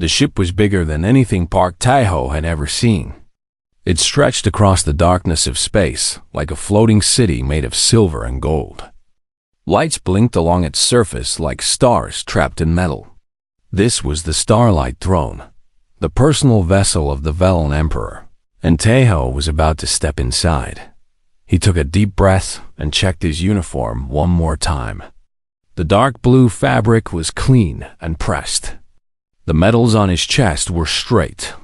The ship was bigger than anything Park Tae-ho had ever seen. It stretched across the darkness of space like a floating city made of silver and gold. Lights blinked along its surface like stars trapped in metal. This was the Starlight Throne, the personal vessel of the Velen Emperor, and Tae-ho was about to step inside. He took a deep breath and checked his uniform one more time. The dark blue fabric was clean and pressed. The medals on his chest were straight.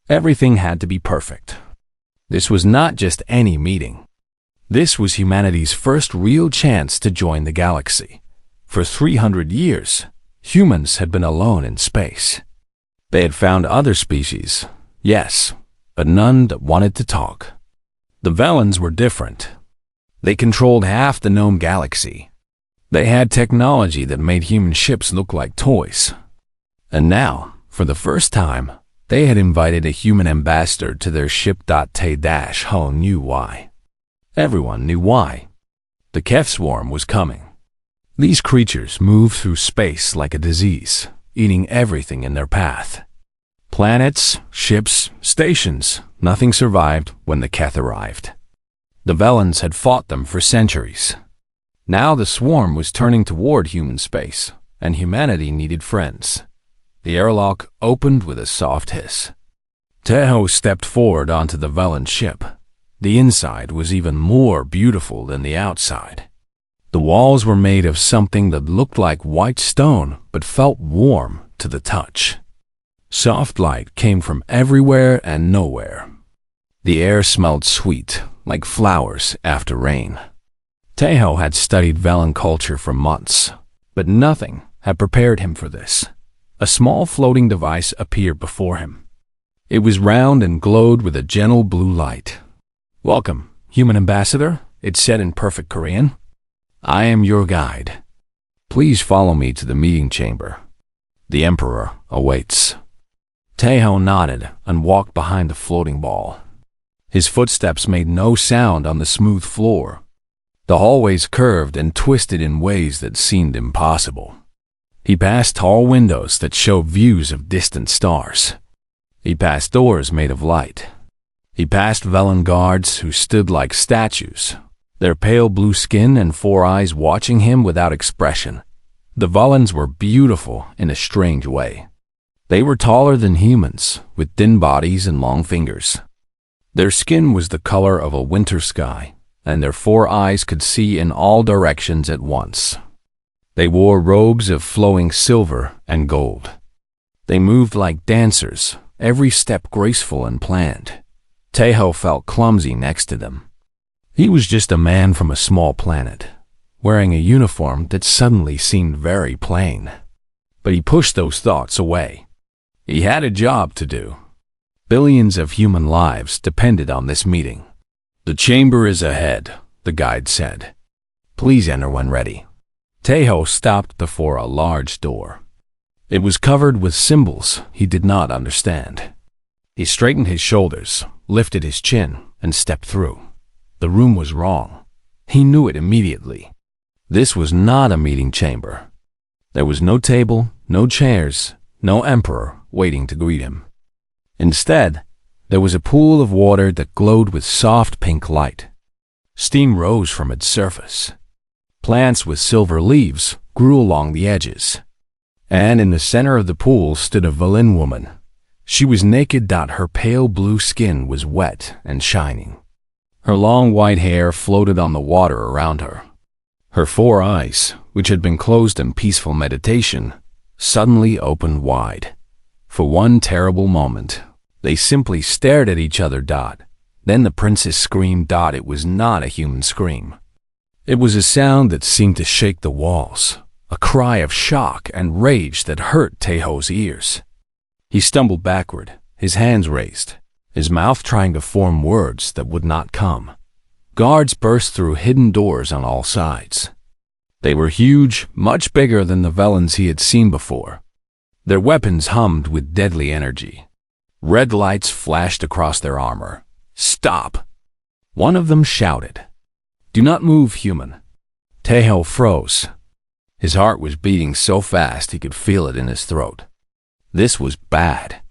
Everything had to be perfect. This was not just any meeting. This was humanity's first real chance to join the galaxy. For 300 years, humans had been alone in space. They had found other species, yes, but none that wanted to talk. The Velens were different. They controlled half the known galaxy. They had technology that made human ships look like toys. And now, for the first time, they had invited a human ambassador to their ship. Tae-ho knew why. Everyone knew why. The Kef swarm was coming. These creatures moved through space like a disease, eating everything in their path. Planets, ships, stations, nothing survived when the Keth arrived. The Velens had fought them for centuries. Now the swarm was turning toward human space, and humanity needed friends. The airlock opened with a soft hiss. Tae-ho stepped forward onto the Velen ship. The inside was even more beautiful than the outside. The walls were made of something that looked like white stone but felt warm to the touch. Soft light came from everywhere and nowhere. The air smelled sweet, like flowers after rain. Tae-ho had studied Velen culture for months, but nothing had prepared him for this. A small floating device appeared before him. It was round and glowed with a gentle blue light. "Welcome, human ambassador," it said in perfect Korean. "I am your guide. Please follow me to the meeting chamber. The Emperor awaits." Tae-ho nodded and walked behind the floating ball. His footsteps made no sound on the smooth floor. The hallways curved and twisted in ways that seemed impossible. He passed tall windows that showed views of distant stars. He passed doors made of light. He passed Velen guards who stood like statues, their pale blue skin and 4 eyes watching him without expression. The Velens were beautiful in a strange way. They were taller than humans, with thin bodies and long fingers. Their skin was the color of a winter sky, and their 4 eyes could see in all directions at once. They wore robes of flowing silver and gold. They moved like dancers, every step graceful and planned. Tae-ho felt clumsy next to them. He was just a man from a small planet, wearing a uniform that suddenly seemed very plain. But he pushed those thoughts away. He had a job to do. Billions of human lives depended on this meeting. "The chamber is ahead," the guide said. "Please enter when ready." Tae-ho stopped before a large door. It was covered with symbols he did not understand. He straightened his shoulders, lifted his chin, and stepped through. The room was wrong. He knew it immediately. This was not a meeting chamber. There was no table, no chairs, no emperor waiting to greet him. Instead, there was a pool of water that glowed with soft pink light. Steam rose from its surface. Plants with silver leaves grew along the edges. And in the center of the pool stood a Velen woman. She was naked. Her pale blue skin was wet and shining. Her long white hair floated on the water around her. Her 4 eyes, which had been closed in peaceful meditation, suddenly opened wide. For one terrible moment, they simply stared at each other. Then the princess screamed. It was not a human scream. It was a sound that seemed to shake the walls, a cry of shock and rage that hurt Tae-ho's ears. He stumbled backward, his hands raised, his mouth trying to form words that would not come. Guards burst through hidden doors on all sides. They were huge, much bigger than the Velens he had seen before. Their weapons hummed with deadly energy. Red lights flashed across their armor. "Stop!" One of them shouted. "Do not move, human." Tae-ho froze. His heart was beating so fast he could feel it in his throat. This was bad.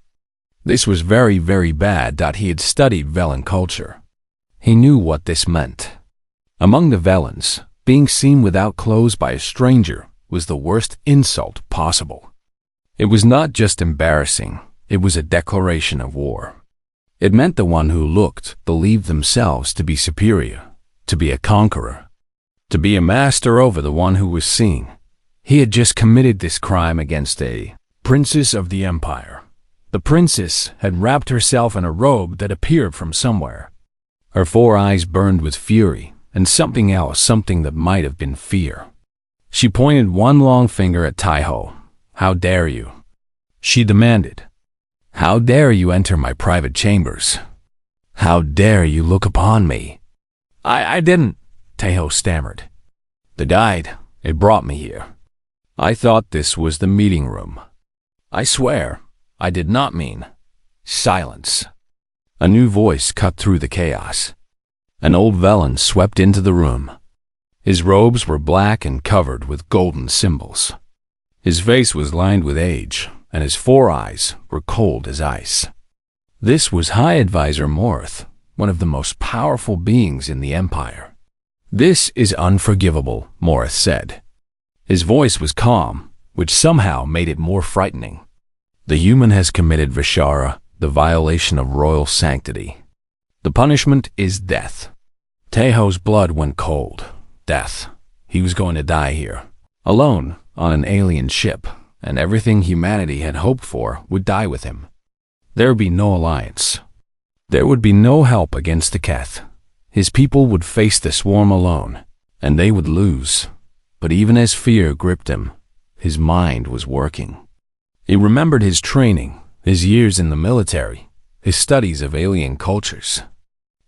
This was very, very bad. He had studied Velen culture. He knew what this meant. Among the Velens, being seen without clothes by a stranger was the worst insult possible. It was not just embarrassing, it was a declaration of war. It meant the one who looked believed themselves to be superior, to be a conqueror, to be a master over the one who was seen. He had just committed this crime against a princess of the empire. The princess had wrapped herself in a robe that appeared from somewhere. Her 4 eyes burned with fury, and something else, something that might have been fear. She pointed one long finger at Taiho. "How dare you?" she demanded. "How dare you enter my private chambers? How dare you look upon me?" I didn't," Taiho stammered. "The guide, it brought me here. I thought this was the meeting room. I swear, I did not mean." Silence. A new voice cut through the chaos. An old Velen swept into the room. His robes were black and covered with golden symbols. His face was lined with age, and his 4 eyes were cold as ice. This was High Advisor Morth, one of the most powerful beings in the Empire. "This is unforgivable," Morth said. His voice was calm, which somehow made it more frightening. "The human has committed Vishara, the violation of royal sanctity. The punishment is death." Taiho's blood went cold. Death. He was going to die here, alone on an alien ship, and everything humanity had hoped for would die with him. There would be no alliance. There would be no help against the Keth. His people would face the swarm alone, and they would lose. But even as fear gripped him, his mind was working. He remembered his training, his years in the military, his studies of alien cultures.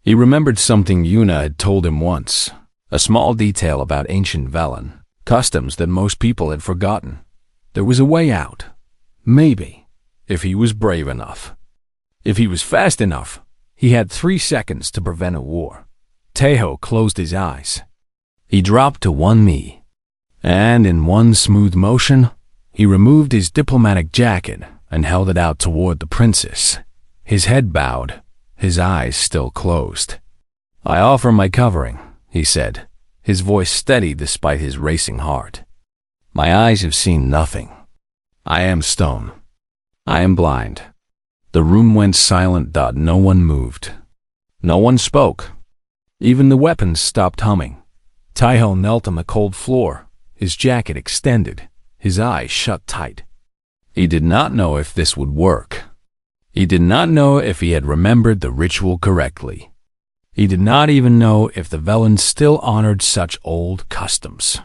He remembered something Yuna had told him once, a small detail about ancient Velen, customs that most people had forgotten. There was a way out. Maybe, if he was brave enough. If he was fast enough, he had 3 seconds to prevent a war. Taiho closed his eyes. He dropped to one knee, and in one smooth motion, he removed his diplomatic jacket and held it out toward the princess. His head bowed, his eyes still closed. "I offer my covering," he said, his voice steady despite his racing heart. "My eyes have seen nothing. I am stone. I am blind." The room went silent. No one moved. No one spoke. Even the weapons stopped humming. Taiho knelt on the cold floor, his jacket extended, his eyes shut tight. He did not know if this would work. He did not know if he had remembered the ritual correctly. He did not even know if the Velens still honored such old customs.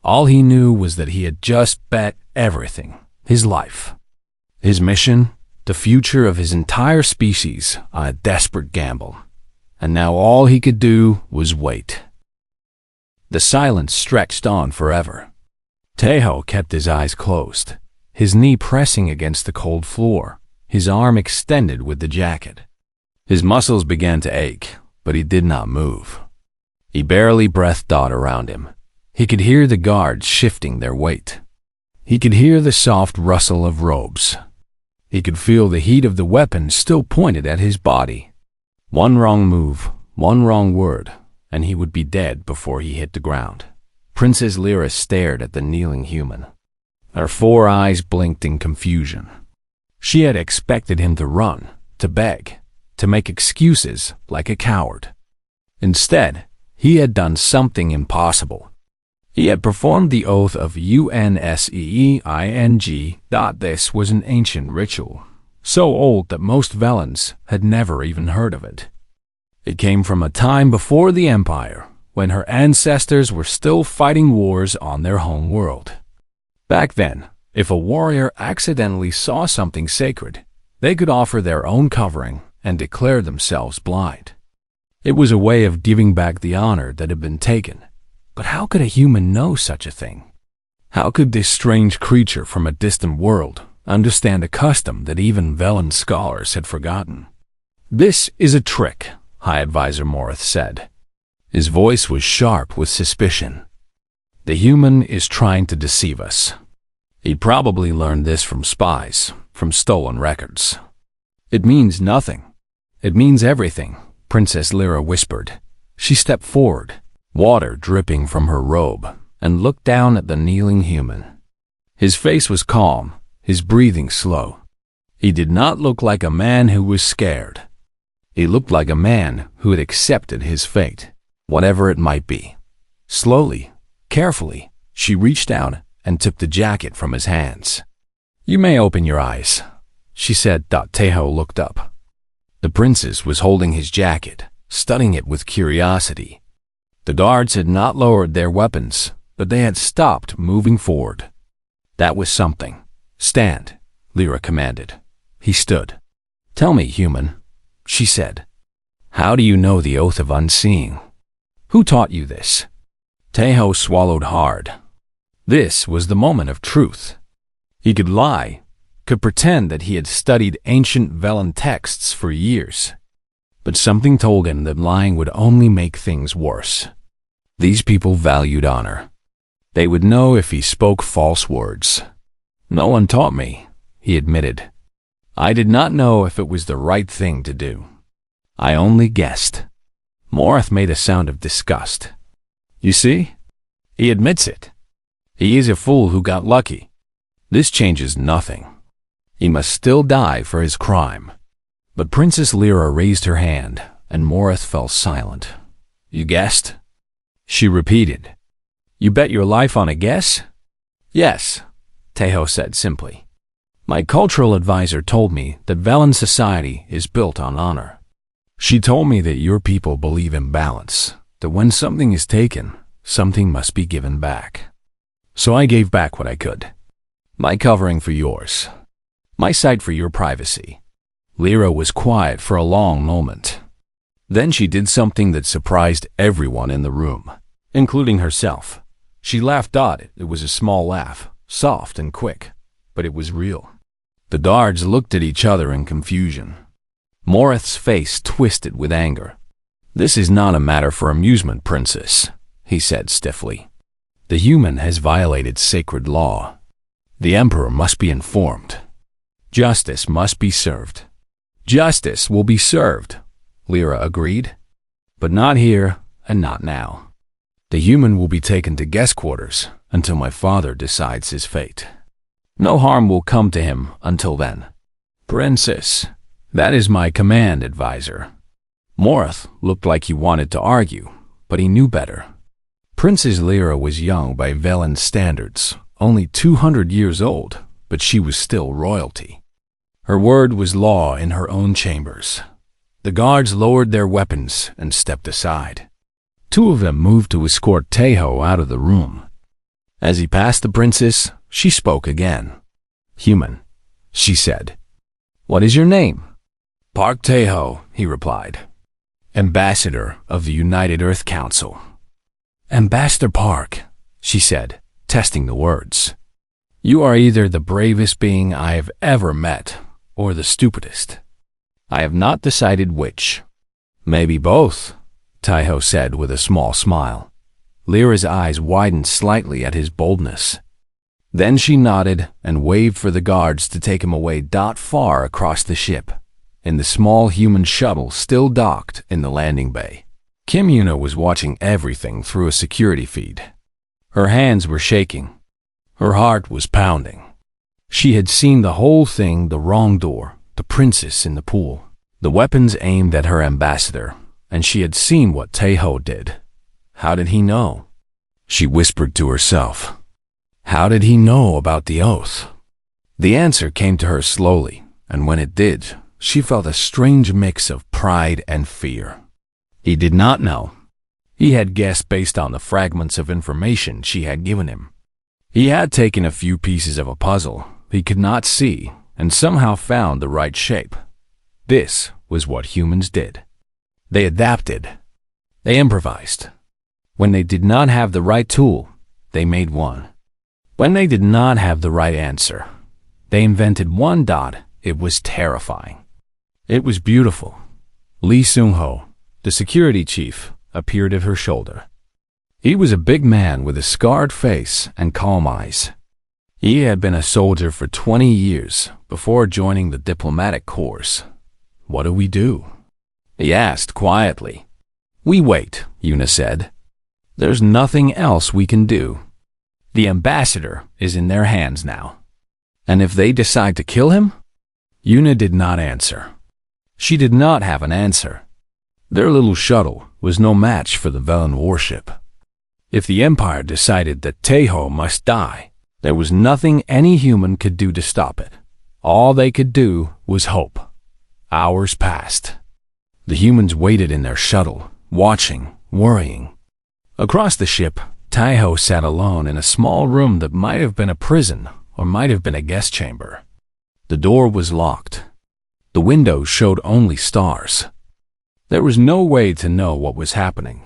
All he knew was that he had just bet everything, his life, his mission, the future of his entire species, on a desperate gamble. And now all he could do was wait. The silence stretched on forever. Taiho kept his eyes closed, his knee pressing against the cold floor, his arm extended with the jacket. His muscles began to ache, but he did not move. He barely breathed around him. He could hear the guards shifting their weight. He could hear the soft rustle of robes. He could feel the heat of the weapon still pointed at his body. One wrong move, one wrong word, and he would be dead before he hit the ground. Princess Lyra stared at the kneeling human. Her 4 eyes blinked in confusion. She had expected him to run, to beg, to make excuses like a coward. Instead, he had done something impossible. He had performed the oath of Unseeing. This was an ancient ritual, so old that most Velens had never even heard of it. It came from a time before the Empire, when her ancestors were still fighting wars on their home world. Back then, if a warrior accidentally saw something sacred, they could offer their own covering and declare themselves blind. It was a way of giving back the honor that had been taken. But how could a human know such a thing? How could this strange creature from a distant world understand a custom that even Velen scholars had forgotten? "This is a trick," High Advisor Morth said. His voice was sharp with suspicion. "The human is trying to deceive us. He probably learned this from spies, from stolen records. It means nothing. It means everything, Princess Lyra whispered. She stepped forward, water dripping from her robe, and looked down at the kneeling human. His face was calm, his breathing slow. He did not look like a man who was scared. He looked like a man who had accepted his fate, whatever it might be. Slowly, carefully, she reached out and took the jacket from his hands. "You may open your eyes," she said. Teho looked up. The princess was holding his jacket, studying it with curiosity. The guards had not lowered their weapons, but they had stopped moving forward. That was something. "Stand," Lyra commanded. He stood. "Tell me, human," she said. "How do you know the oath of unseeing? Who taught you this?" Teho swallowed hard. This was the moment of truth. He could lie, could pretend that he had studied ancient Velen texts for years. But something told him that lying would only make things worse. These people valued honor. They would know if he spoke false words. "No one taught me," he admitted. "I did not know if it was the right thing to do. I only guessed." Morath made a sound of disgust. "You see? He admits it. He is a fool who got lucky. This changes nothing. He must still die for his crime." But Princess Lyra raised her hand, and Morath fell silent. "You guessed?" she repeated. "You bet your life on a guess?" "Yes," Teho said simply. "My cultural advisor told me that Velen society is built on honor. She told me that your people believe in balance, that when something is taken, something must be given back. So I gave back what I could. My covering for yours. My sight for your privacy." Lyra was quiet for a long moment. Then she did something that surprised everyone in the room, including herself. She laughed. It was a small laugh, soft and quick, but it was real. The guards looked at each other in confusion. Morath's face twisted with anger. "This is not a matter for amusement, princess," he said stiffly. "The human has violated sacred law. The emperor must be informed. Justice must be served." "Justice will be served," Lyra agreed. "But not here and not now. The human will be taken to guest quarters until my father decides his fate. No harm will come to him until then." "Princess, that is my command, advisor." Morath looked like he wanted to argue, but he knew better. Princess Lyra was young by Velen standards, only 200 years old, but she was still royalty. Her word was law in her own chambers. The guards lowered their weapons and stepped aside. Two of them moved to escort Teho out of the room. As he passed the princess, she spoke again. "Human," she said. "What is your name?" "Park Teho," he replied. "Ambassador of the United Earth Council." "Ambassador Park," she said, testing the words. "You are either the bravest being I have ever met, or the stupidest. I have not decided which." "Maybe both," Teho said with a small smile. Lyra's eyes widened slightly at his boldness. Then she nodded and waved for the guards to take him away. Far across the ship, in the small human shuttle still docked in the landing bay. Kim Yuna was watching everything through a security feed. Her hands were shaking. Her heart was pounding. She had seen the whole thing: the wrong door, the princess in the pool, the weapons aimed at her ambassador, and she had seen what Teho did. How did he know? She whispered to herself. How did he know about the oath? The answer came to her slowly, and when it did, she felt a strange mix of pride and fear. He did not know. He had guessed based on the fragments of information she had given him. He had taken a few pieces of a puzzle he could not see and somehow found the right shape. This was what humans did. They adapted. They improvised. When they did not have the right tool, they made one. When they did not have the right answer, they invented one. It was terrifying. It was beautiful. Lee Seung-ho, the security chief, appeared at her shoulder. He was a big man with a scarred face and calm eyes. He had been a soldier for 20 years before joining the diplomatic corps. "What do we do?" he asked quietly. "We wait," Yuna said. "There's nothing else we can do. The ambassador is in their hands now. And if they decide to kill him?" Yuna did not answer. She did not have an answer. Their little shuttle was no match for the Velen warship. If the Empire decided that Taeho must die, there was nothing any human could do to stop it. All they could do was hope. Hours passed. The humans waited in their shuttle, watching, worrying. Across the ship, Taeho sat alone in a small room that might have been a prison or might have been a guest chamber. The door was locked. The windows showed only stars. There was no way to know what was happening.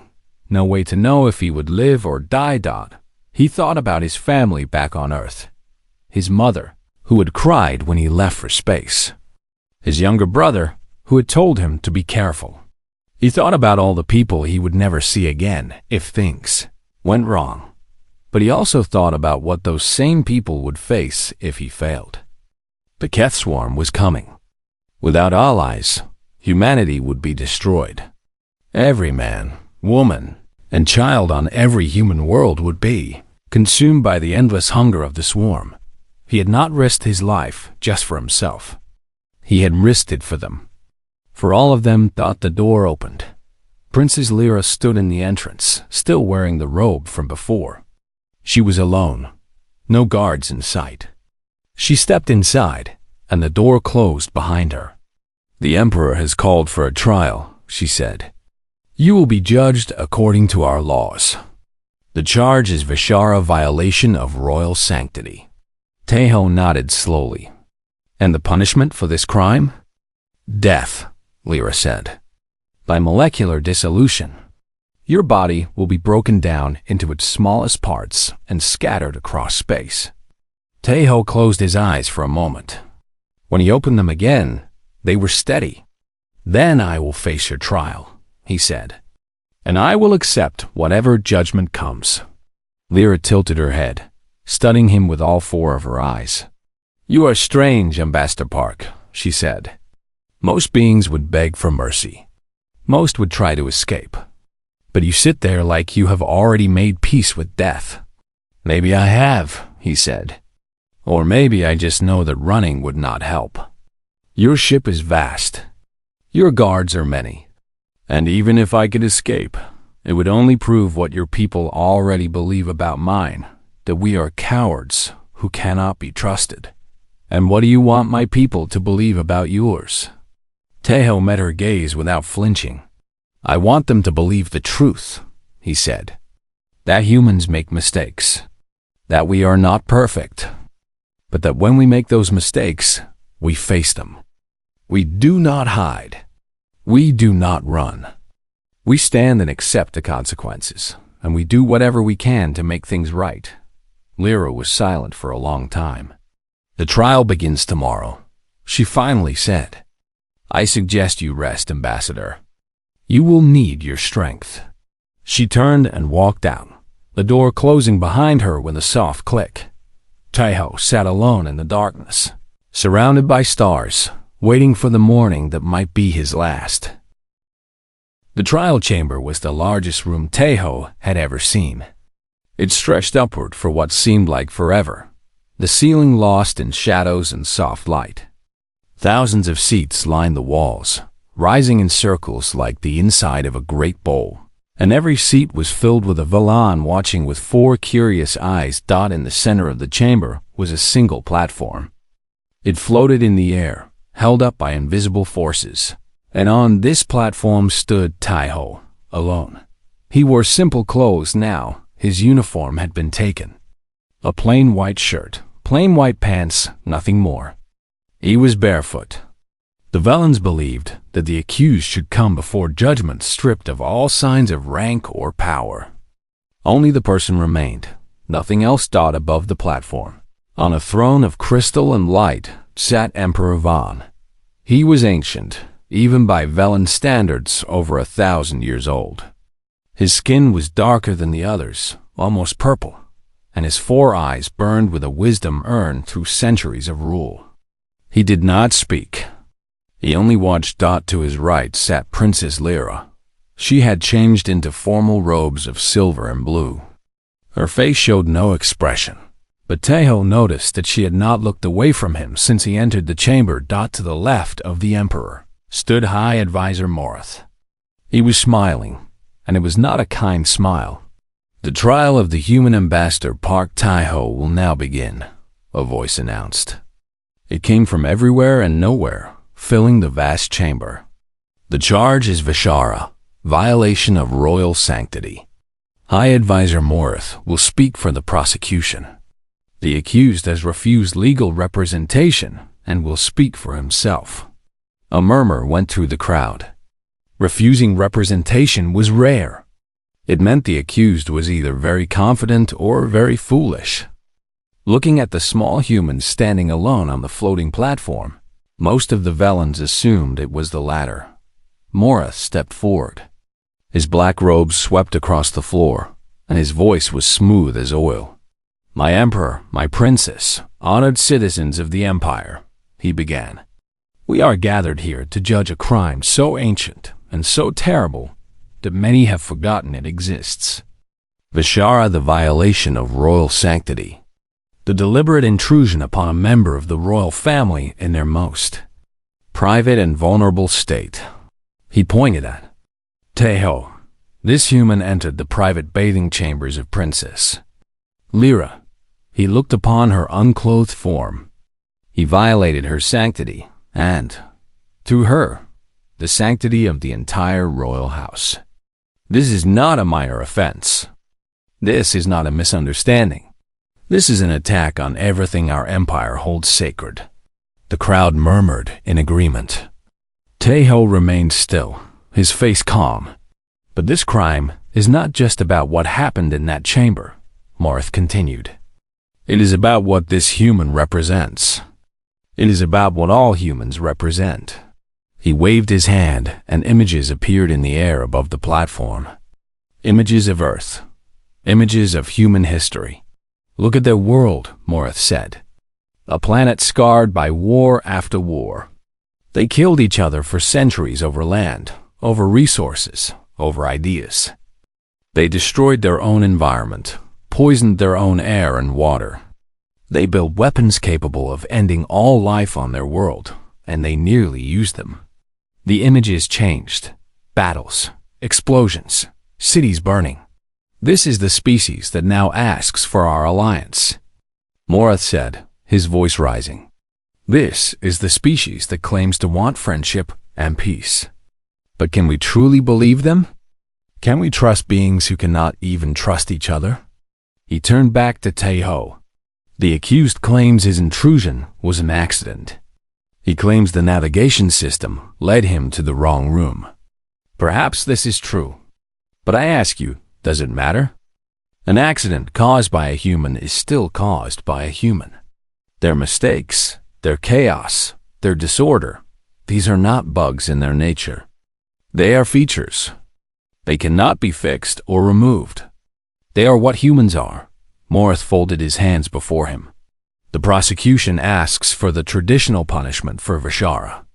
No way to know if he would live or die. He thought about his family back on Earth. His mother, who had cried when he left for space. His younger brother, who had told him to be careful. He thought about all the people he would never see again if things went wrong. But he also thought about what those same people would face if he failed. The Keth Swarm was coming. Without allies, humanity would be destroyed. Every man, woman, and child on every human world would be consumed by the endless hunger of the swarm. He had not risked his life just for himself. He had risked it for them. For all of them. The door opened. Princess Lyra stood in the entrance, still wearing the robe from before. She was alone. No guards in sight. She stepped inside, and the door closed behind her. "The Emperor has called for a trial," she said. "You will be judged according to our laws. The charge is Vishara violation of royal sanctity." Taeho nodded slowly. "And the punishment for this crime?" "Death," Lyra said. "By molecular dissolution. Your body will be broken down into its smallest parts and scattered across space." Taeho closed his eyes for a moment. When he opened them again, they were steady. "Then I will face your trial," he said. "And I will accept whatever judgment comes." Lyra tilted her head, studying him with all four of her eyes. "You are strange, Ambassador Park," she said. "Most beings would beg for mercy. Most would try to escape. But you sit there like you have already made peace with death." "Maybe I have," he said. "Or maybe I just know that running would not help. Your ship is vast. Your guards are many. And even if I could escape, it would only prove what your people already believe about mine, that we are cowards who cannot be trusted. And what do you want my people to believe about yours?" Taeho met her gaze without flinching. "I want them to believe the truth," he said. "That humans make mistakes. That we are not perfect. But that when we make those mistakes, we face them. We do not hide. We do not run. We stand and accept the consequences, and we do whatever we can to make things right." Lyra was silent for a long time. "The trial begins tomorrow," she finally said. "I suggest you rest, Ambassador. You will need your strength." She turned and walked out, the door closing behind her with a soft click. Taeho sat alone in the darkness, surrounded by stars, waiting for the morning that might be his last. The trial chamber was the largest room Taeho had ever seen. It stretched upward for what seemed like forever, the ceiling lost in shadows and soft light. Thousands of seats lined the walls, rising in circles like the inside of a great bowl, and every seat was filled with a Velen watching with four curious eyes. In the center of the chamber was a single platform. It floated in the air, held up by invisible forces, and on this platform stood Taeho, alone. He wore simple clothes now. His uniform had been taken. A plain white shirt, plain white pants, nothing more. He was barefoot. The Velens believed that the accused should come before judgment stripped of all signs of rank or power. Only the person remained, nothing else. Above the platform, on a throne of crystal and light, sat Emperor Van. He was ancient, even by Velen standards, over 1,000 years old. His skin was darker than the others, almost purple. and his 4 eyes burned with a wisdom earned through centuries of rule. He did not speak. He only watched. To his right sat Princess Lyra. She had changed into formal robes of silver and blue. Her face showed no expression, but Taeho noticed that she had not looked away from him since he entered the chamber. To the left of the Emperor stood High Advisor Morath. He was smiling, and it was not a kind smile. "The trial of the human ambassador Park Taeho will now begin," a voice announced. It came from everywhere and nowhere, filling the vast chamber. "The charge is Vishara, violation of royal sanctity. High Advisor Morath will speak for the prosecution. The accused has refused legal representation and will speak for himself." A murmur went through the crowd. Refusing representation was rare. It meant the accused was either very confident or very foolish. Looking at the small humans standing alone on the floating platform, most of the Velans assumed it was the latter. Morath stepped forward. His black robes swept across the floor, and his voice was smooth as oil. "My Emperor, my Princess, honored citizens of the Empire," he began. "We are gathered here to judge a crime so ancient and so terrible that many have forgotten it exists. Vishara, the violation of royal sanctity. The deliberate intrusion upon a member of the royal family in their most private and vulnerable state." He pointed at Taeho. This human entered the private bathing chambers of Princess Lyra. He looked upon her unclothed form. He violated her sanctity and, through her, the sanctity of the entire royal house. This is not a minor offense. This is not a misunderstanding. This is an attack on everything our empire holds sacred. The crowd murmured in agreement. Taeho remained still, his face calm. "But this crime is not just about what happened in that chamber," Morath continued. "It is about what this human represents. It is about what all humans represent." He waved his hand, and images appeared in the air above the platform. Images of Earth. Images of human history. "Look at their world," Morath said. "A planet scarred by war after war. They killed each other for centuries over land, over resources, over ideas. They destroyed their own environment, poisoned their own air and water. They built weapons capable of ending all life on their world, and they nearly used them. The images changed. Battles, explosions, cities burning. This is the species that now asks for our alliance." Morath said, his voice rising. "This is the species that claims to want friendship and peace. But can we truly believe them? Can we trust beings who cannot even trust each other?" He turned back to Taeho. "The accused claims his intrusion was an accident. He claims the navigation system led him to the wrong room. Perhaps this is true. But I ask you, does it matter? An accident caused by a human is still caused by a human. Their mistakes, their chaos, their disorder, these are not bugs in their nature. They are features. They cannot be fixed or removed. They are what humans are." Morath folded his hands before him. "The prosecution asks for the traditional punishment for Vishara.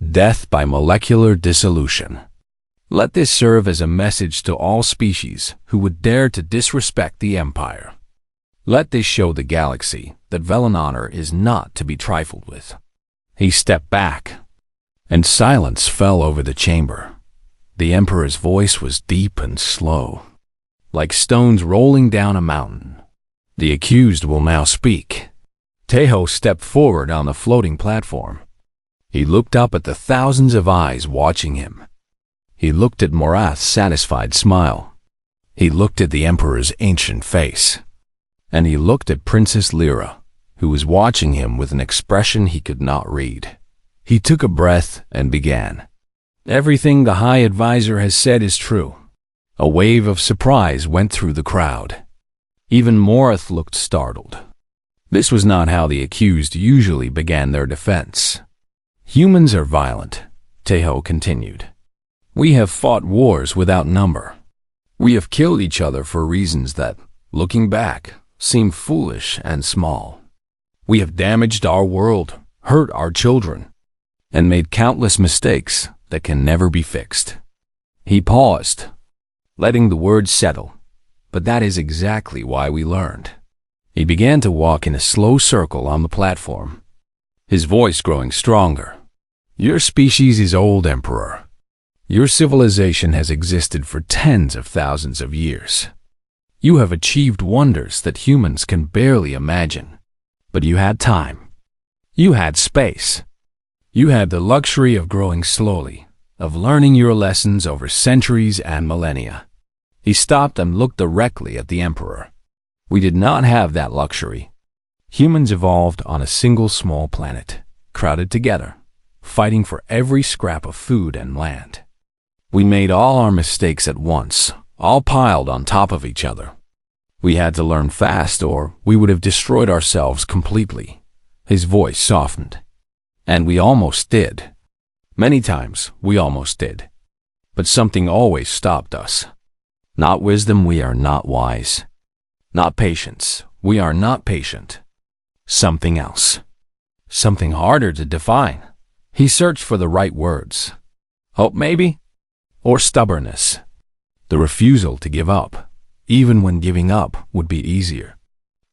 Death by molecular dissolution. Let this serve as a message to all species who would dare to disrespect the Empire. Let this show the galaxy that Velan honor is not to be trifled with." He stepped back, and silence fell over the chamber. The Emperor's voice was deep and slow, like stones rolling down a mountain. "The accused will now speak." Taeho stepped forward on the floating platform. He looked up at the thousands of eyes watching him. He looked at Morath's satisfied smile. He looked at the Emperor's ancient face. And he looked at Princess Lyra, who was watching him with an expression he could not read. He took a breath and began. "Everything the High Advisor has said is true." A wave of surprise went through the crowd. Even Morath looked startled. This was not how the accused usually began their defense. "Humans are violent," Taeho continued. "We have fought wars without number. We have killed each other for reasons that, looking back, seem foolish and small. We have damaged our world, hurt our children, and made countless mistakes that can never be fixed. He paused, letting the words settle, but that is exactly why we learned. He began to walk in a slow circle on the platform, his voice growing stronger. Your species is old, Emperor. Your civilization has existed for tens of thousands of years. You have achieved wonders that humans can barely imagine. But you had time. You had space. You had the luxury of growing slowly, of learning your lessons over centuries and millennia. He stopped and looked directly at the Emperor. We did not have that luxury. Humans evolved on a single small planet, crowded together, fighting for every scrap of food and land. We made all our mistakes at once, all piled on top of each other. We had to learn fast or we would have destroyed ourselves completely. His voice softened. And we almost did. Many times we almost did. But something always stopped us. Not wisdom, we are not wise. Not patience, we are not patient. Something else. Something harder to define. He searched for the right words. Hope, maybe? Or stubbornness. The refusal to give up, even when giving up would be easier.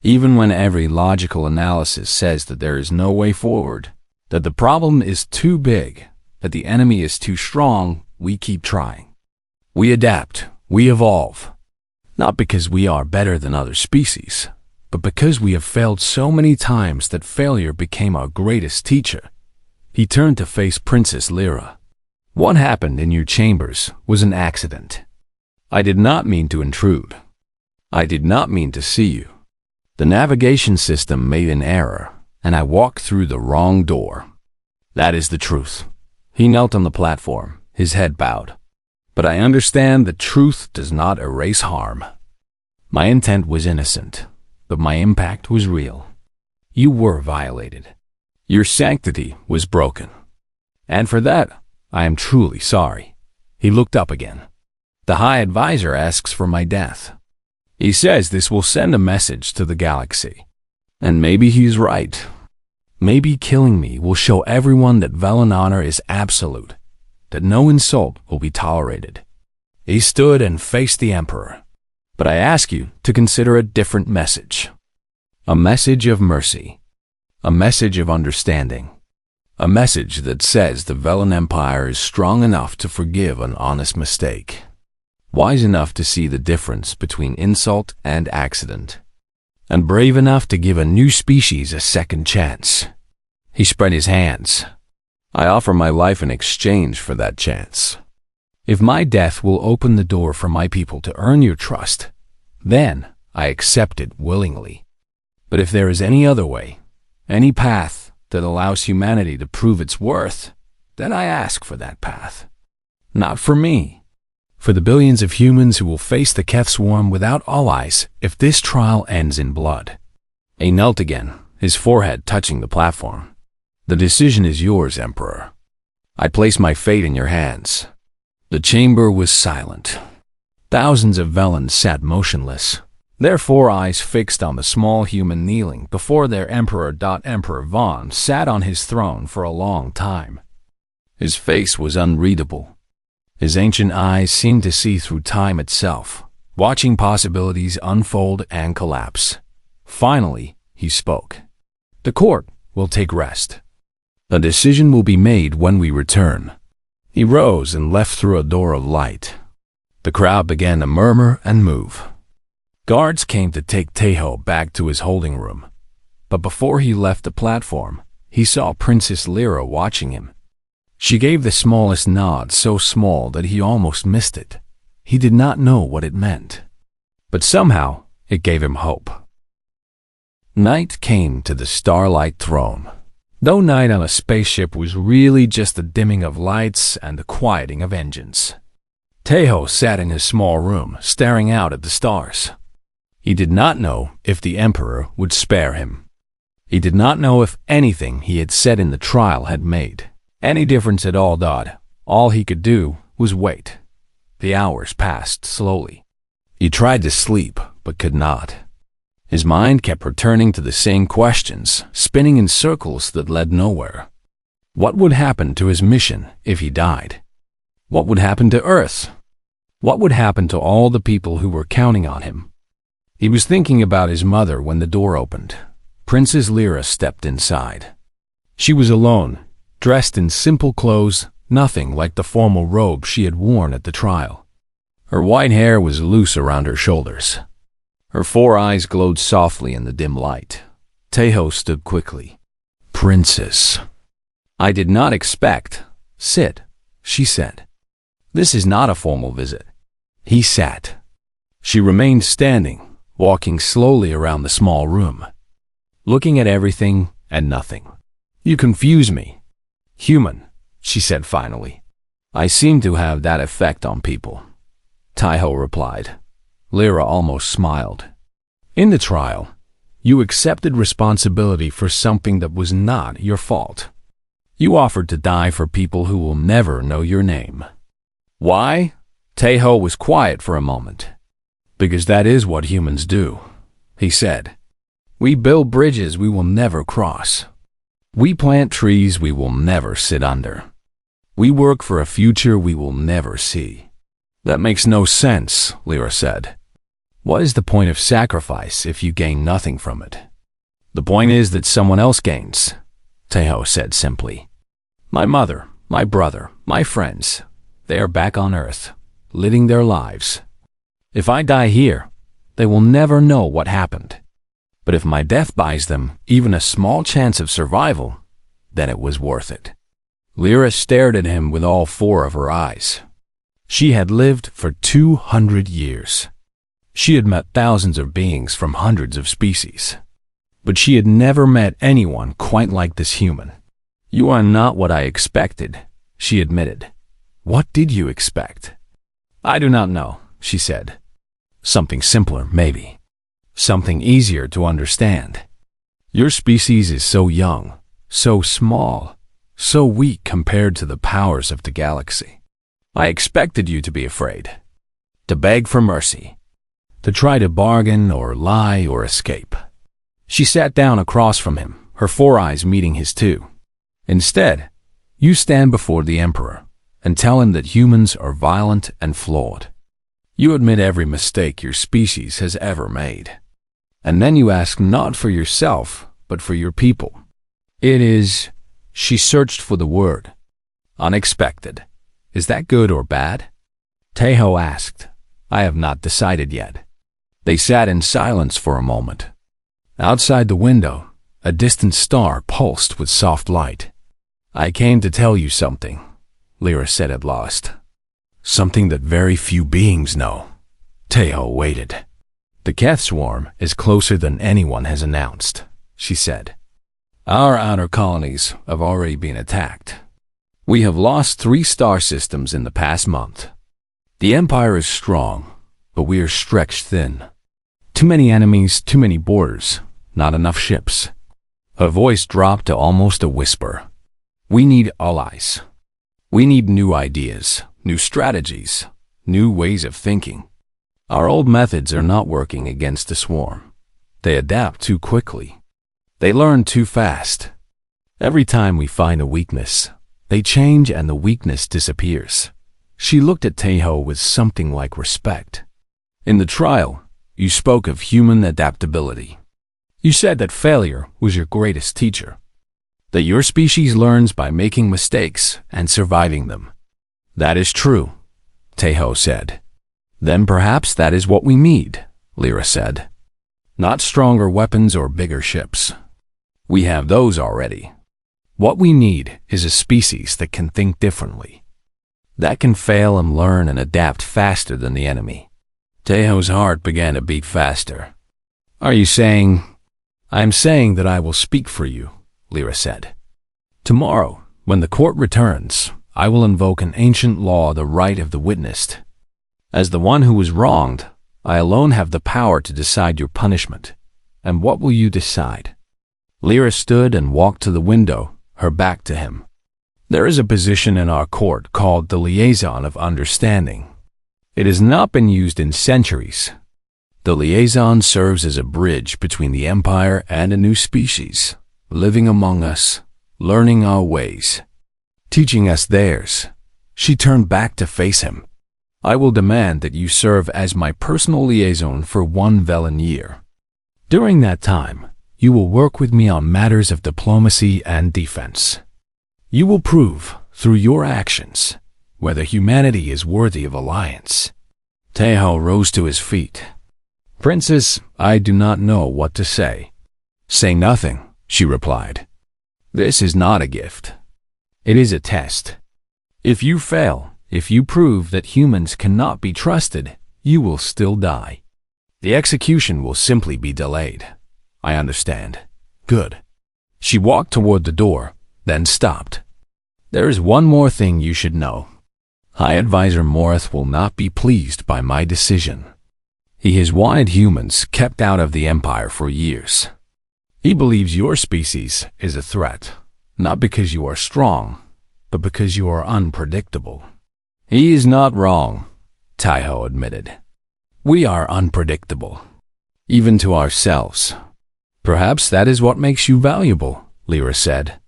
Even when every logical analysis says that there is no way forward, that the problem is too big, that the enemy is too strong, we keep trying. We adapt, we evolve. Not because we are better than other species, but because we have failed so many times that failure became our greatest teacher. He turned to face Princess Lyra. What happened in your chambers was an accident. I did not mean to intrude. I did not mean to see you. The navigation system made an error, and I walked through the wrong door. That is the truth. He knelt on the platform, his head bowed. But I understand that truth does not erase harm. My intent was innocent, but my impact was real. You were violated. Your sanctity was broken. And for that, I am truly sorry. He looked up again. The High Advisor asks for my death. He says this will send a message to the galaxy. And maybe he's right. Maybe killing me will show everyone that Velen honor is absolute, that no insult will be tolerated. He stood and faced the Emperor. But I ask you to consider a different message. A message of mercy. A message of understanding. A message that says the Velen Empire is strong enough to forgive an honest mistake. Wise enough to see the difference between insult and accident. And brave enough to give a new species a second chance. He spread his hands. I offer my life in exchange for that chance. If my death will open the door for my people to earn your trust, then I accept it willingly. But if there is any other way, any path that allows humanity to prove its worth, then I ask for that path. Not for me. For the billions of humans who will face the Keth swarm without allies if this trial ends in blood. He knelt again, his forehead touching the platform. The decision is yours, Emperor. I place my fate in your hands. The chamber was silent. Thousands of Velens sat motionless, their 4 eyes fixed on the small human kneeling before their Emperor. Emperor Vaughn sat on his throne for a long time. His face was unreadable. His ancient eyes seemed to see through time itself, watching possibilities unfold and collapse. Finally, he spoke. The court will take rest. A decision will be made when we return. He rose and left through a door of light. The crowd began to murmur and move. Guards came to take Tejo back to his holding room. But before he left the platform, he saw Princess Lyra watching him. She gave the smallest nod, so small that he almost missed it. He did not know what it meant. But somehow, it gave him hope. Night came to the Starlight Throne. Though night on a spaceship was really just the dimming of lights and the quieting of engines. Tejo sat in his small room, staring out at the stars. He did not know if the Emperor would spare him. He did not know if anything he had said in the trial had made any difference at all. All he could do was wait. The hours passed slowly. He tried to sleep, but could not. His mind kept returning to the same questions, spinning in circles that led nowhere. What would happen to his mission if he died? What would happen to Earth? What would happen to all the people who were counting on him? He was thinking about his mother when the door opened. Princess Lyra stepped inside. She was alone, dressed in simple clothes, nothing like the formal robe she had worn at the trial. Her white hair was loose around her shoulders. Her 4 eyes glowed softly in the dim light. Tejo stood quickly. "Princess." "I did not expect." "Sit," she said. "This is not a formal visit." He sat. She remained standing, walking slowly around the small room, looking at everything and nothing. "You confuse me." "Human," she said finally. "I seem to have that effect on people." Tejo replied. Lyra almost smiled. "In the trial, you accepted responsibility for something that was not your fault. You offered to die for people who will never know your name." "Why?" Tejo was quiet for a moment. "Because that is what humans do," he said. "We build bridges we will never cross. We plant trees we will never sit under. We work for a future we will never see." "That makes no sense," Lyra said. "What is the point of sacrifice if you gain nothing from it?" "The point is that someone else gains," Tejo said simply. "My mother, my brother, my friends, they are back on Earth, living their lives. If I die here, they will never know what happened. But if my death buys them even a small chance of survival, then it was worth it." Lyra stared at him with all 4 of her eyes. She had lived for 200 years. She had met thousands of beings from hundreds of species. But she had never met anyone quite like this human. "You are not what I expected," she admitted. "What did you expect?" "I do not know," she said. "Something simpler, maybe. Something easier to understand. Your species is so young, so small, so weak compared to the powers of the galaxy. I expected you to be afraid, to beg for mercy, to try to bargain or lie or escape." She sat down across from him, her 4 eyes meeting his 2. "Instead, you stand before the Emperor and tell him that humans are violent and flawed. You admit every mistake your species has ever made. And then you ask not for yourself, but for your people. It is," she searched for the word, "unexpected. Is that good or bad?" Tejo asked. "I have not decided yet." They sat in silence for a moment. Outside the window, a distant star pulsed with soft light. "I came to tell you something," Lyra said at last. "Something that very few beings know." Tejo waited. "The Keth swarm is closer than anyone has announced," she said. "Our outer colonies have already been attacked. We have lost 3 star systems in the past month. The Empire is strong, but we are stretched thin. Too many enemies, too many borders, not enough ships." Her voice dropped to almost a whisper. "We need allies. We need new ideas, new strategies, new ways of thinking. Our old methods are not working against the swarm. They adapt too quickly. They learn too fast. Every time we find a weakness, they change and the weakness disappears." She looked at Tejo with something like respect. "In the trial, you spoke of human adaptability. You said that failure was your greatest teacher, that your species learns by making mistakes and surviving them." "That is true," Tejo said. "Then perhaps that is what we need," Lyra said. "Not stronger weapons or bigger ships. We have those already. What we need is a species that can think differently, that can fail and learn and adapt faster than the enemy." Tejo's heart began to beat faster. "Are you saying—" "I am saying that I will speak for you," Lyra said. "Tomorrow, when the court returns, I will invoke an ancient law, the right of the witnessed. As the one who was wronged, I alone have the power to decide your punishment. And what will you decide?" Lyra stood and walked to the window, her back to him. "There is a position in our court called the liaison of understanding. It has not been used in centuries. The liaison serves as a bridge between the Empire and a new species, living among us, learning our ways, teaching us theirs. She turned back to face him. I will demand that you serve as my personal liaison for 1 Velen year. During that time, you will work with me on matters of diplomacy and defense. You will prove, through your actions, whether humanity is worthy of alliance. Taeho rose to his feet. Princess, I do not know what to say. Say nothing, she replied. This is not a gift. It is a test. If you fail, if you prove that humans cannot be trusted, you will still die. The execution will simply be delayed. I understand. Good. She walked toward the door, then stopped. There is one more thing you should know. High Advisor Morath will not be pleased by my decision. He has wanted humans kept out of the Empire for years. He believes your species is a threat, not because you are strong, but because you are unpredictable. He is not wrong, Taeho admitted. We are unpredictable, even to ourselves. Perhaps that is what makes you valuable, Lyra said.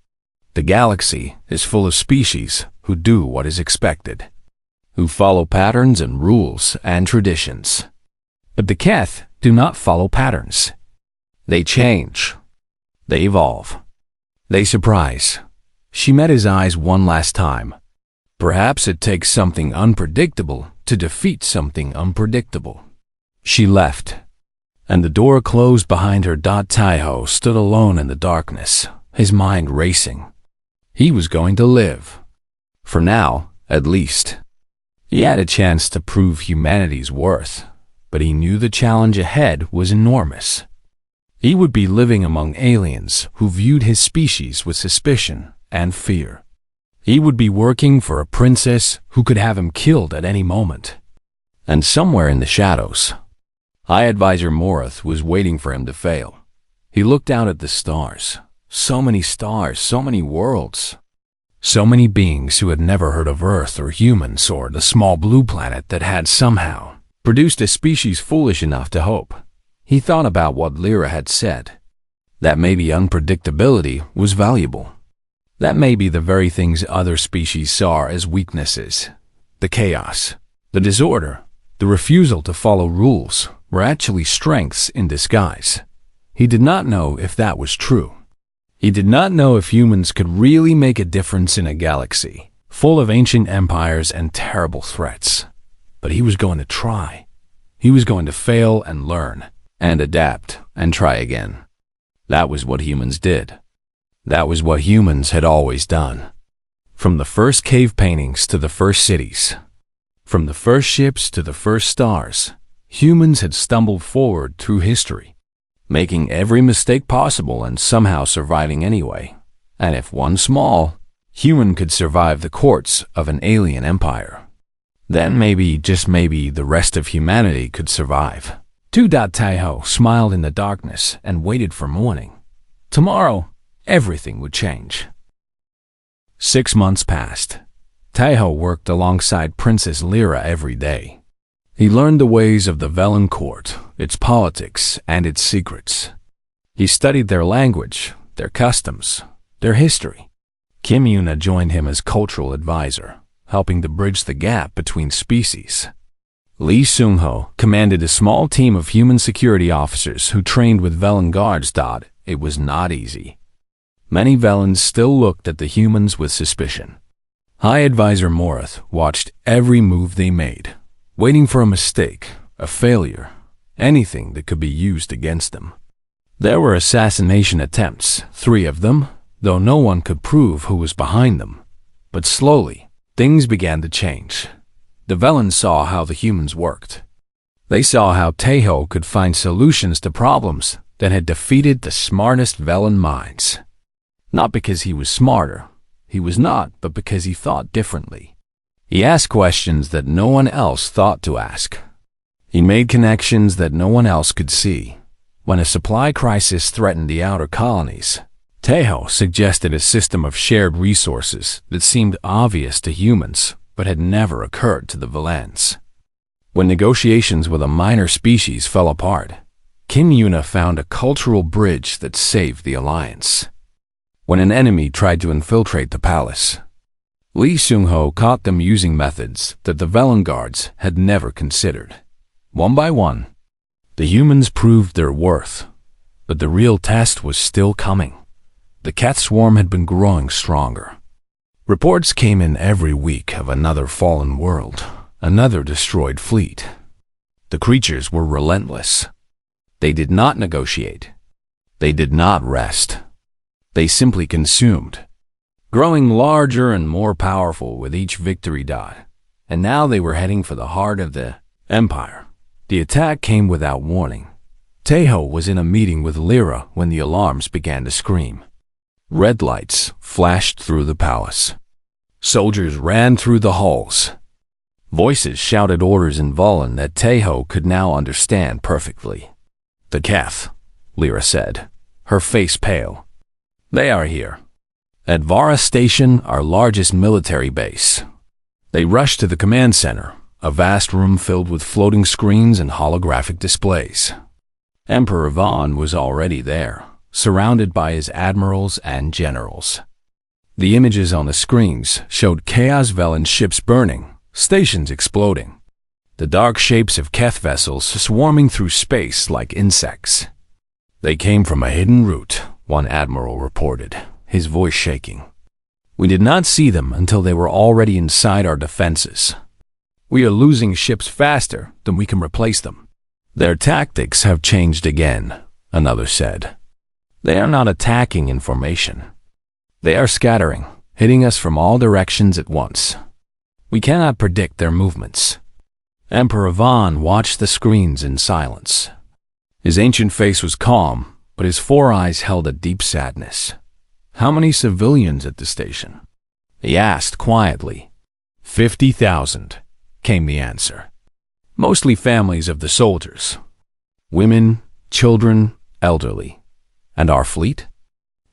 The galaxy is full of species who do what is expected, who follow patterns and rules and traditions. But the Keth do not follow patterns. They change. They evolve. They surprise. She met his eyes one last time. Perhaps it takes something unpredictable to defeat something unpredictable. She left, and the door closed behind her. Taeho stood alone in the darkness, his mind racing. He was going to live. For now, at least. He had a chance to prove humanity's worth, but he knew the challenge ahead was enormous. He would be living among aliens who viewed his species with suspicion and fear. He would be working for a princess who could have him killed at any moment. And somewhere in the shadows, High Advisor Morath was waiting for him to fail. He looked out at the stars. So many stars, so many worlds. So many beings who had never heard of Earth or humans or the small blue planet that had somehow produced a species foolish enough to hope. He thought about what Lyra had said, that maybe unpredictability was valuable. That maybe the very things other species saw as weaknesses, the chaos, the disorder, the refusal to follow rules, were actually strengths in disguise. He did not know if that was true. He did not know if humans could really make a difference in a galaxy full of ancient empires and terrible threats. But he was going to try. He was going to fail and learn, and adapt and try again. That was what humans did. That was what humans had always done. From the first cave paintings to the first cities, from the first ships to the first stars, humans had stumbled forward through history, making every mistake possible and somehow surviving anyway. And if one small human could survive the courts of an alien empire, then maybe, just maybe, the rest of humanity could survive. Taeho smiled in the darkness and waited for morning. Tomorrow, everything would change. 6 months passed. Taeho worked alongside Princess Lyra every day. He learned the ways of the Velen court, its politics, and its secrets. He studied their language, their customs, their history. Kim Yuna joined him as cultural advisor, helping to bridge the gap between species. Lee Seung-ho commanded a small team of human security officers who trained with Velen guards. It was not easy. Many Velens still looked at the humans with suspicion. High Advisor Morath watched every move they made, waiting for a mistake, a failure, anything that could be used against them. There were assassination attempts, 3 of them, though no one could prove who was behind them. But slowly, things began to change. The Velens saw how the humans worked. They saw how Taeho could find solutions to problems that had defeated the smartest Velen minds. Not because he was smarter, he was not, but because he thought differently. He asked questions that no one else thought to ask. He made connections that no one else could see. When a supply crisis threatened the outer colonies, Taeho suggested a system of shared resources that seemed obvious to humans, but had never occurred to the Velens. When negotiations with a minor species fell apart, Kim Yuna found a cultural bridge that saved the alliance. When an enemy tried to infiltrate the palace, Lee Seung-ho caught them using methods that the Velen guards had never considered. One by one, the humans proved their worth, but the real test was still coming. The cat swarm had been growing stronger. Reports came in every week of another fallen world, another destroyed fleet. The creatures were relentless. They did not negotiate. They did not rest. They simply consumed, growing larger and more powerful with each victory dot. And now they were heading for the heart of the empire. The attack came without warning. Taeho was in a meeting with Lyra when the alarms began to scream. Red lights flashed through the palace. Soldiers ran through the halls. Voices shouted orders in Velen that Taeho could now understand perfectly. "The Keth," Lyra said, her face pale. "They are here. At Vara Station, our largest military base." They rushed to the command center, a vast room filled with floating screens and holographic displays. Emperor Vaughn was already there, surrounded by his admirals and generals. The images on the screens showed Chaos Velen ships burning, stations exploding, the dark shapes of Keth vessels swarming through space like insects. "They came from a hidden route," one admiral reported, his voice shaking. "We did not see them until they were already inside our defenses. We are losing ships faster than we can replace them." "Their tactics have changed again," another said. "They are not attacking in formation. They are scattering, hitting us from all directions at once. We cannot predict their movements." Emperor Vaughn watched the screens in silence. His ancient face was calm, but his four eyes held a deep sadness. "How many civilians at the station?" he asked quietly. 50,000, came the answer. "Mostly families of the soldiers. Women, children, elderly. And our fleet?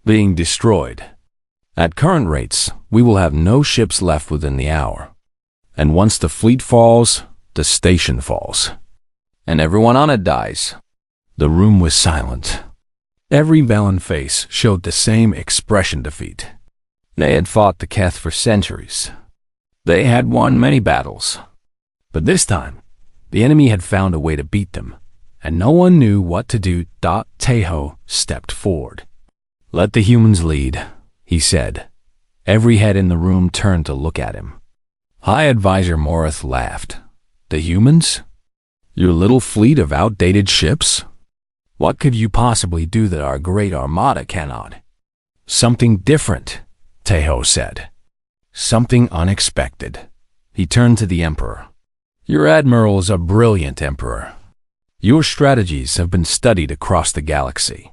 Being destroyed. At current rates, we will have no ships left within the hour. And once the fleet falls, the station falls. And everyone on it dies." The room was silent. Every Velen face showed the same expression: defeat. They had fought the Keth for centuries. They had won many battles. But this time, the enemy had found a way to beat them, and no one knew what to do. Taeho stepped forward. "Let the humans lead," he said. Every head in the room turned to look at him. High Advisor Morith laughed. "The humans? Your little fleet of outdated ships? What could you possibly do that our great armada cannot?" "Something different," Taeho said. "Something unexpected." He turned to the Emperor. "Your admiral is a brilliant Emperor. Your strategies have been studied across the galaxy.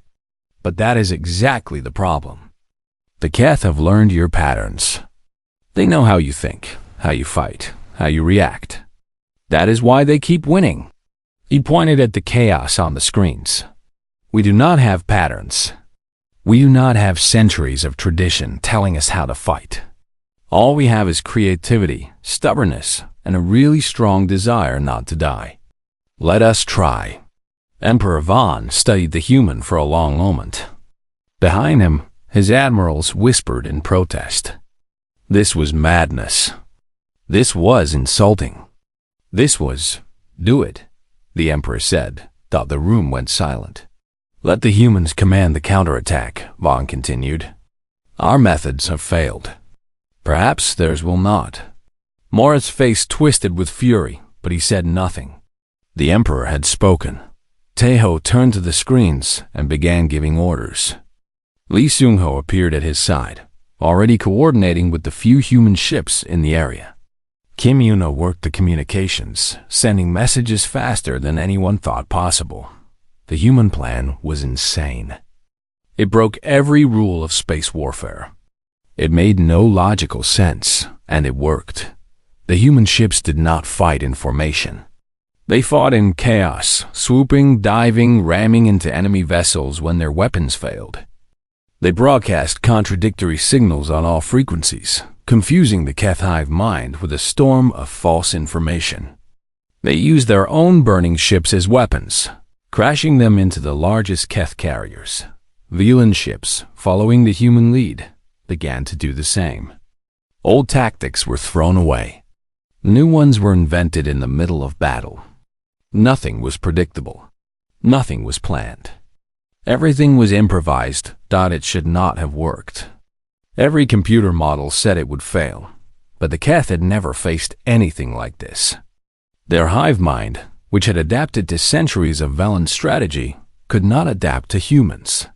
But that is exactly the problem. The Keth have learned your patterns. They know how you think, how you fight, how you react. That is why they keep winning." He pointed at the chaos on the screens. "We do not have patterns. We do not have centuries of tradition telling us how to fight. All we have is creativity, stubbornness, and a really strong desire not to die. Let us try." Emperor Vaughn studied the human for a long moment. Behind him, his admirals whispered in protest. This was madness. This was insulting. This was, "Do it," the Emperor said. The room went silent. "Let the humans command the counterattack," Vaughn continued. "Our methods have failed. Perhaps theirs will not." Morith's face twisted with fury, but he said nothing. The Emperor had spoken. Taeho turned to the screens and began giving orders. Lee Seung-ho appeared at his side, already coordinating with the few human ships in the area. Kim Yuna worked the communications, sending messages faster than anyone thought possible. The human plan was insane. It broke every rule of space warfare. It made no logical sense, and it worked. The human ships did not fight in formation. They fought in chaos, swooping, diving, ramming into enemy vessels when their weapons failed. They broadcast contradictory signals on all frequencies, confusing the Keth hive mind with a storm of false information. They used their own burning ships as weapons, crashing them into the largest Keth carriers. Villain ships, following the human lead, began to do the same. Old tactics were thrown away. New ones were invented in the middle of battle. Nothing was predictable. Nothing was planned. Everything was improvised. It should not have worked. Every computer model said it would fail, but the Keth had never faced anything like this. Their hive mind, which had adapted to centuries of Velen strategy, could not adapt to humans.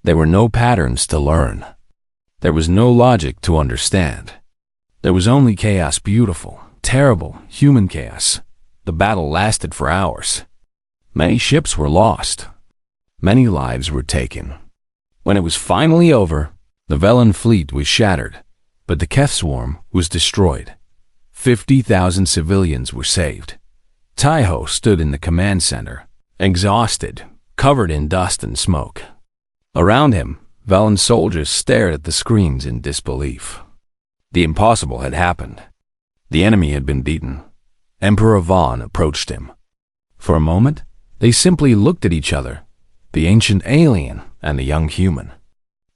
There were no patterns to learn. There was no logic to understand. There was only chaos, beautiful, terrible, human chaos. The battle lasted for hours. Many ships were lost. Many lives were taken. When it was finally over, the Velen fleet was shattered, but the Keth swarm was destroyed. 50,000 civilians were saved. Taiho stood in the command center, exhausted, covered in dust and smoke. Around him, Velen soldiers stared at the screens in disbelief. The impossible had happened. The enemy had been beaten. Emperor Vaughn approached him. For a moment, they simply looked at each other, the ancient alien and the young human.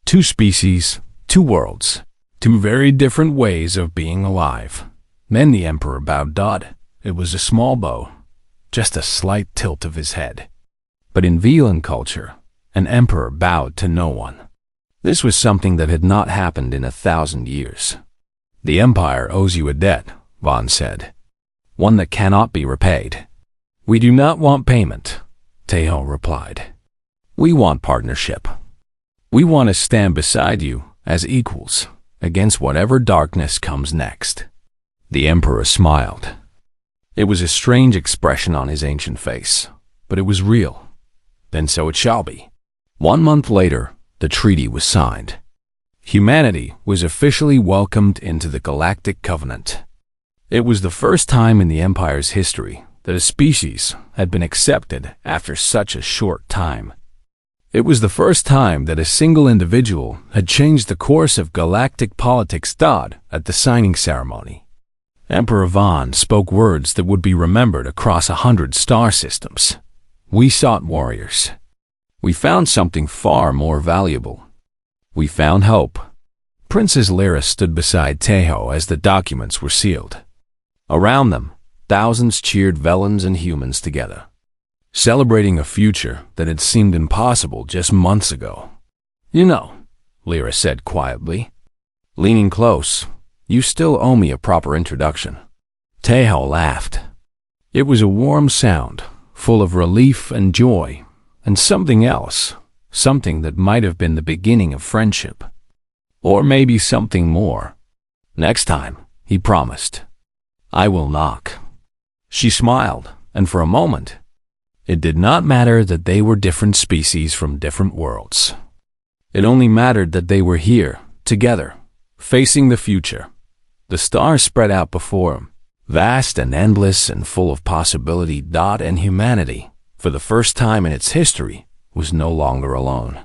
Two species, two worlds, two very different ways of being alive. Then the Emperor bowed. It was a small bow, just a slight tilt of his head. But in Velen culture, an emperor bowed to no one. This was something that had not happened in 1,000 years. The Empire owes you a debt, Vaughn said. One that cannot be repaid. We do not want payment, Taiho replied. We want partnership. We want to stand beside you as equals against whatever darkness comes next. The Emperor smiled. It was a strange expression on his ancient face, but it was real. Then so it shall be. 1 month later, the treaty was signed. Humanity was officially welcomed into the Galactic Covenant. It was the first time in the Empire's history that a species had been accepted after such a short time. It was the first time that a single individual had changed the course of galactic politics. At the signing ceremony, Emperor Vaughn spoke words that would be remembered across 100 star systems. We sought warriors. We found something far more valuable. We found hope. Princess Lyra stood beside Taiho as the documents were sealed. Around them, thousands cheered Velens and humans together, celebrating a future that had seemed impossible just months ago. You know, Lyra said quietly, leaning close, you still owe me a proper introduction. Taiho laughed. It was a warm sound, full of relief and joy, and something else, something that might have been the beginning of friendship. Or maybe something more. Next time, he promised, I will knock. She smiled, and for a moment, it did not matter that they were different species from different worlds. It only mattered that they were here, together, facing the future. The stars spread out before them, vast and endless and full of possibility. And humanity, for the first time in its history, was no longer alone.